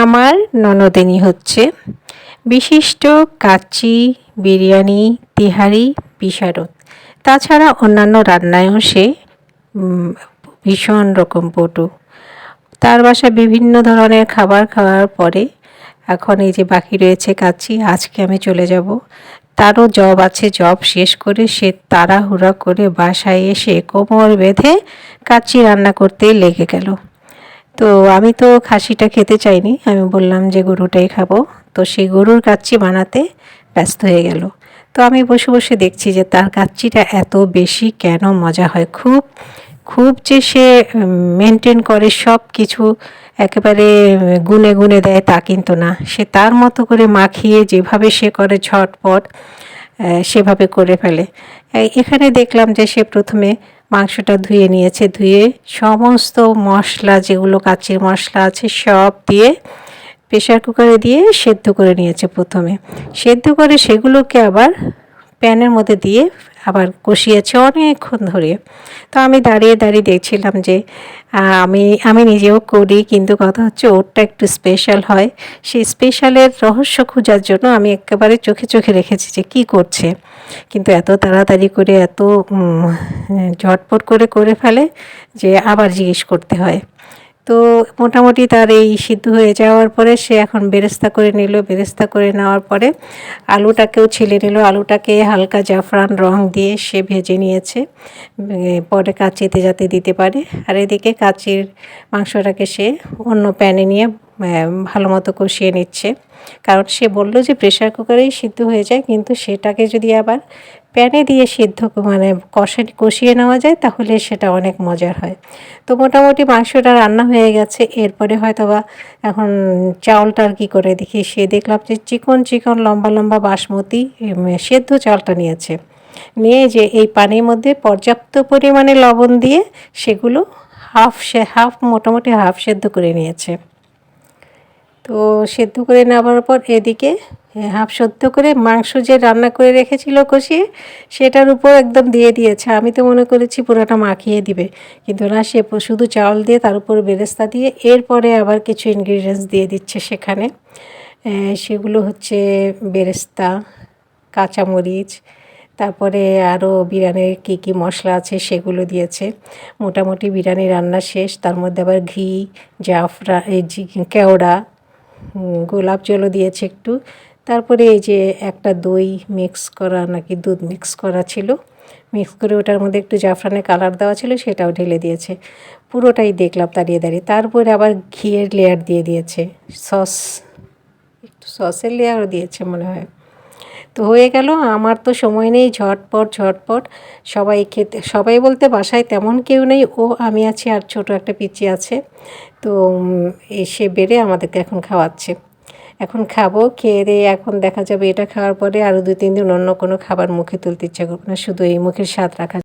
আমার ননদিনী হচ্ছে বিশিষ্ট কাচ্চি, বিরিয়ানি, তেহারি বিশারদ। তাছাড়া অন্যান্য রান্নায়ও সে ভীষণ রকম পটু। তার বাসায় বিভিন্ন ধরনের খাবার খাওয়ার পরে এখন এই যে বাকি রয়েছে কাচ্চি, আজকে আমি চলে যাব। তারও জব আছে, জব শেষ করে সে তাড়াহুড়া করে বাসায় এসে কোমর বেঁধে কাচ্চি রান্না করতেই লেগে গেল। তো আমি তো খাসিটা খেতে চাইনি, আমি বললাম যে গরুটাই খাবো। তো সেই গরুর কাচ্চি বানাতে ব্যস্ত হয়ে গেল। তো আমি বসে বসে দেখছি যে তার কাচ্চিটা এত বেশি কেন মজা হয়। খুব খুব যে সে মেনটেন করে সব কিছু, একেবারে গুনে গুনে দেয় তা কিন্তু না। সে তার মতো করে মাখিয়ে যেভাবে সে করে ঝটপট সেভাবে করে ফেলে। এখানে দেখলাম যে সে প্রথমে মাংসটা ধুয়ে নিয়েছে, ধুয়ে সমস্ত মশলা যেগুলো কাচ্চির মশলা আছে সব দিয়ে প্রেশার কুকারে দিয়ে সেদ্ধ করে নিয়েছে। প্রথমে সেদ্ধ করে সেগুলোকে আবার প্যানের মধ্যে দিয়ে আবার কষিয়েছে অনেকক্ষণ ধরে। তো আমি দাঁড়িয়ে দাঁড়িয়ে দেখছিলাম যে আমি নিজেও করি, কিন্তু কথা হচ্ছে ওরটা একটু স্পেশাল হয়। সেই স্পেশালের রহস্য খোঁজার জন্য আমি একেবারে চোখে চোখে রেখেছি যে কী করছে। কিন্তু এত তাড়াতাড়ি করে এত ঝটপট করে করে ফেলে যে আবার জিজ্ঞেস করতে হয়। তো মোটামুটি তার এই সিদ্ধ হয়ে যাওয়ার পরে সে এখন বেরেস্তা করে নিল। বেরেস্তা করে নেওয়ার পরে আলুটাকেও ছিলে নিল। আলুটাকে হালকা জাফরান রং দিয়ে সে ভেজে নিয়েছে, পরে কাচ্চিতে যাতে দিতে পারে। আর এদিকে কাচ্চির মাংসটাকে সে অন্য প্যানে নিয়ে ভালো মতো কষিয়ে নিচ্ছে। কারণ সে বলল যে প্রেশার কুকারেই সিদ্ধ হয়ে যায়, কিন্তু সেটাকে যদি আবার প্যানে দিয়ে সিদ্ধ মানে কষিয়ে নেওয়া যায় তাহলে সেটা অনেক মজার হয়। তো মোটামুটি মাংসটা রান্না হয়ে গেছে। এরপরে হয়তো বা এখন চাউলটা আর কী করে দেখি, সে দেখলাম যে চিকন চিকন লম্বা লম্বা বাসমতি সেদ্ধ চালটা নিয়েছে। নিয়ে যে এই পানির মধ্যে পর্যাপ্ত পরিমাণে লবণ দিয়ে সেগুলো হাফ মোটামুটি হাফ সেদ্ধ করে নিয়েছে। তো সেদ্ধ করে নেওয়ার পর এদিকে হাফ সেদ্ধ করে মাংস যে রান্না করে রেখেছিল কষিয়ে, সেটার উপর একদম দিয়ে দিয়েছে। আমি তো মনে করেছি পুরোটা মাখিয়ে দিবে, কিন্তু না, সে শুধু চাউল দিয়ে তার উপর বেরেস্তা দিয়ে এরপরে আবার কিছু ইনগ্রিডিয়েন্টস দিয়ে দিচ্ছে সেখানে। সেগুলো হচ্ছে বেরেস্তা, কাঁচামরিচ, তারপরে আরও বিরিয়ানির কী কী মশলা আছে সেগুলো দিয়েছে। মোটামুটি বিরিয়ানি রান্না শেষ। তার মধ্যে আবার ঘি, কেওড়া, গোলাপ জলও দিয়েছে একটু। তারপরে এই যে একটা দই মিক্স করা, নাকি দুধ মিক্স করা ছিল, মিক্স করে ওটার মধ্যে একটু জাফরানের কালার দেওয়া ছিল, সেটাও ঢেলে দিয়েছে। পুরোটাই দেখলাম দাঁড়িয়ে দাঁড়িয়ে। তারপরে আবার ঘিয়ের লেয়ার দিয়ে দিয়েছে, একটু সসের লেয়ারও দিয়েছে মনে হয়। তো হয়ে গেল। আমার তো সময় নেই, ঝটপট ঝটপট সবাই খেতে, সবাই বলতে বাসায় তেমন কেউ নেই, ও আমি আছি আর ছোট একটা পিচি আছে। তো সে বেড়ে আমাদেরকে এখন খাওয়াচ্ছে। এখন খাবো, খেয়ে দিয়ে এখন দেখা যাবে এটা খাওয়ার পরে আরও 2-3 দিন অন্য কোনো খাবার মুখে তুলতে ইচ্ছা করবে না, শুধু এই মুখের স্বাদ রাখা।